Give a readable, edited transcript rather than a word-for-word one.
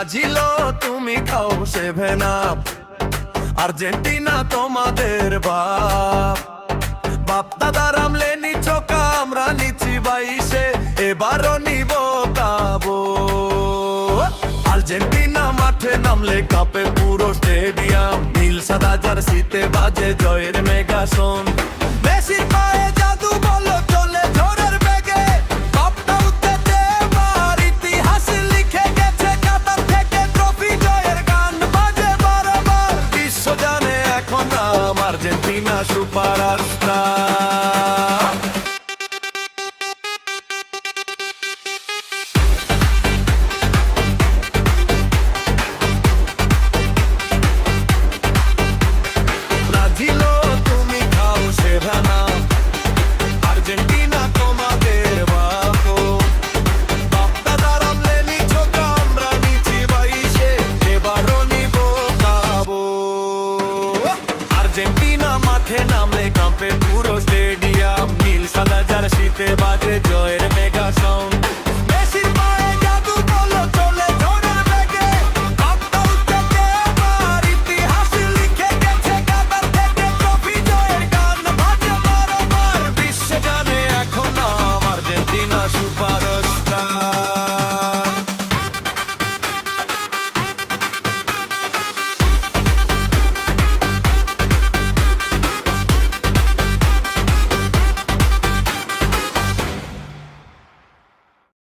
Brazil তুমি খাও 7 up, Argentina তোমাদের বাপ। বাপ দাদার আমলে নিচ্ছ আমরা নিচ্ছি 22-এ, এবারও নিব কাবো। আর্জেন্টিনা মাঠে নামলে কাঁপে পুরো স্টেডিয়াম, নীল সাদা জার্সিতে বাজে জয়ের মেগাসন। মেসির পায়ে জাদু বলো চলে ঝড়ের বেগে, বাপটা উঠেছে এবার ইতিহাস লিখে গেছে। কাতার থেকে ট্রফি জয়ের গান বাজে বারবার, বিশ্ব জানে এখন নাম আর্জেন্টিনা সুপারস্টার। ব্রাজিল তুমি খাও 7 আপ, আর্জেন্টিনা তোমাদের বাপ। বাপ দাদার আমলে নিচ্ছ আমরা নিচ্ছি 22-এ, এবারও নিব কাবো। আর্জেন্টিনা মাঠে নামলে কাঁপে পুরো স্টেডিয়াম, নীল সাদা জার্সিতে বাজে